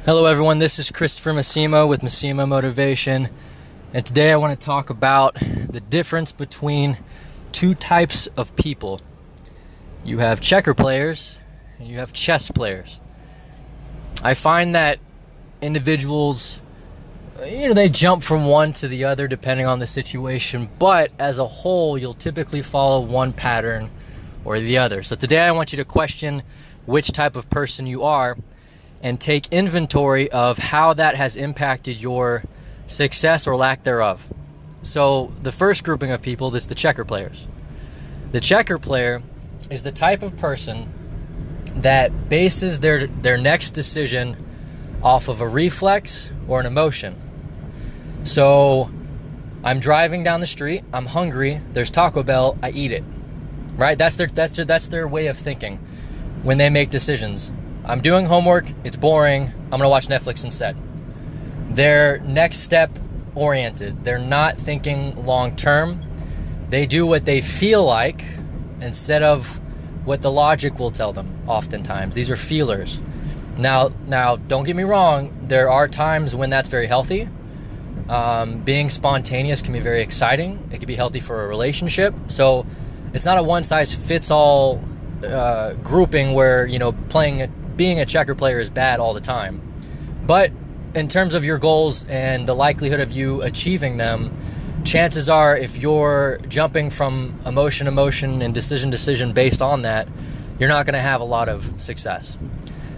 Hello everyone, this is Christopher Massimo with Massimo Motivation, and today I want to talk about the difference between two types of people. You have checker players and you have chess players. I find that individuals, they jump from one to the other depending on the situation, but as a whole, you'll typically follow one pattern or the other. So today I want you to question which type of person you are and take inventory of how that has impacted your success or lack thereof. So the first grouping of people is the checker players. The checker player is the type of person that bases their next decision off of a reflex or an emotion. So I'm driving down the street, I'm hungry, there's Taco Bell, I eat it. Right? That's their way of thinking when they make decisions. I'm doing homework, it's boring, I'm going to watch Netflix instead. They're next step oriented. They're not thinking long term. They do what they feel like instead of what the logic will tell them oftentimes. These are feelers. Now, don't get me wrong, there are times when that's very healthy. Being spontaneous can be very exciting. It can be healthy for a relationship. So it's not a one-size-fits-all grouping where, being a checker player is bad all the time. But in terms of your goals and the likelihood of you achieving them, chances are if you're jumping from emotion to emotion and decision to decision based on that, you're not going to have a lot of success.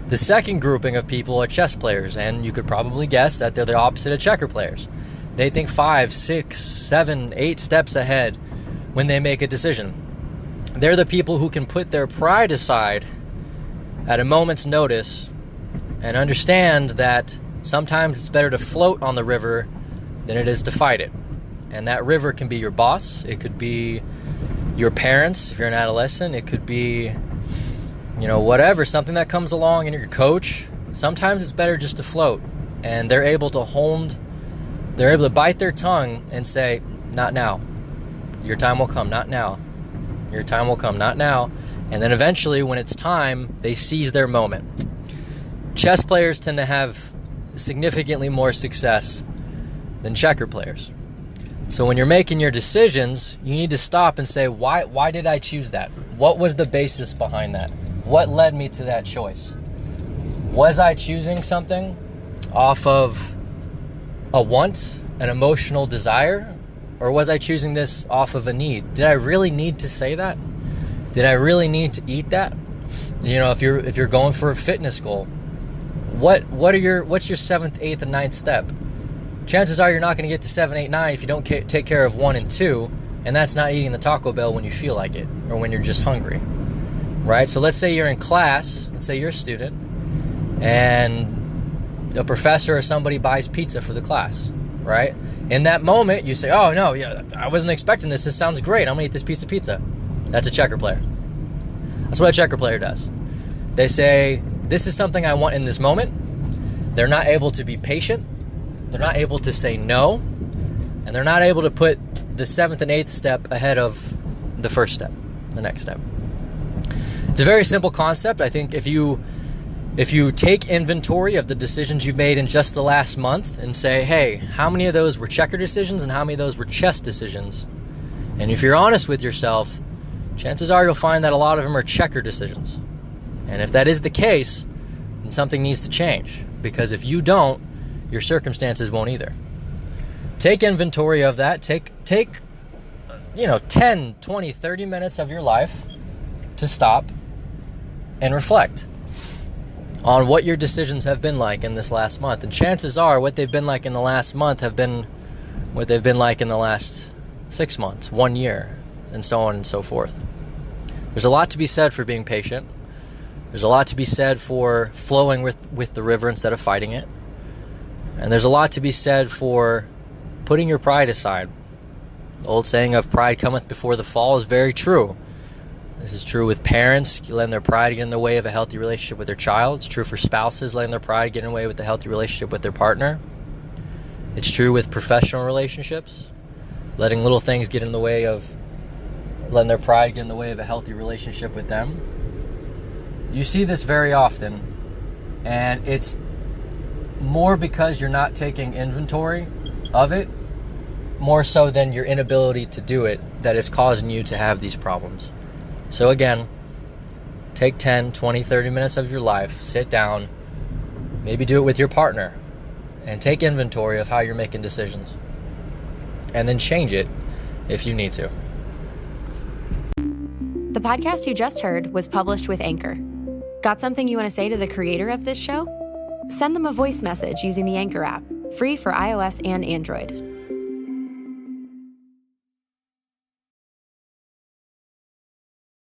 The second grouping of people are chess players, and you could probably guess that they're the opposite of checker players. They think 5, 6, 7, 8 steps ahead when they make a decision. They're the people who can put their pride aside at a moment's notice and understand that sometimes it's better to float on the river than it is to fight it. And that river can be your boss, it could be your parents if you're an adolescent, it could be whatever, something that comes along, and your coach. Sometimes it's better just to float, and they're able to bite their tongue and say, not now, your time will come, not now, your time will come, not now. And then eventually, when it's time, they seize their moment. Chess players tend to have significantly more success than checker players. So when you're making your decisions, you need to stop and say, why did I choose that? What was the basis behind that? What led me to that choice? Was I choosing something off of a want, an emotional desire? Or was I choosing this off of a need? Did I really need to say that? Did I really need to eat that? If you're going for a fitness goal, what's your 7th, 8th, and 9th step? Chances are you're not going to get to 7, 8, 9 if you don't take care of 1 and 2, and that's not eating the Taco Bell when you feel like it or when you're just hungry, right? So let's say you're in class, let's say you're a student, and a professor or somebody buys pizza for the class, right? In that moment, you say, oh no, yeah, I wasn't expecting this. This sounds great. I'm going to eat this pizza. That's a checker player. That's what a checker player does. They say, this is something I want in this moment. They're not able to be patient. They're not able to say no. And they're not able to put the 7th and 8th step ahead of the first step, the next step. It's a very simple concept. I think if you take inventory of the decisions you've made in just the last month and say, hey, how many of those were checker decisions and how many of those were chess decisions? And if you're honest with yourself, chances are you'll find that a lot of them are checker decisions. And if that is the case, then something needs to change. Because if you don't, your circumstances won't either. Take inventory of that. Take 10, 20, 30 minutes of your life to stop and reflect on what your decisions have been like in this last month. And chances are what they've been like in the last month have been what they've been like in the last 6 months, 1 year, and so on and so forth. There's a lot to be said for being patient. There's a lot to be said for flowing with the river instead of fighting it. And there's a lot to be said for putting your pride aside. The old saying of pride cometh before the fall is very true. This is true with parents, letting their pride get in the way of a healthy relationship with their child. It's true for spouses, letting their pride get in the way with a healthy relationship with their partner. It's true with professional relationships, letting little things get in the way of letting their pride get in the way of a healthy relationship with them. You see this very often, and it's more because you're not taking inventory of it, more so than your inability to do it, that is causing you to have these problems. So again, take 10, 20, 30 minutes of your life, sit down, maybe do it with your partner, and take inventory of how you're making decisions. And then change it if you need to. The podcast you just heard was published with Anchor. Got something you want to say to the creator of this show? Send them a voice message using the Anchor app, free for iOS and Android.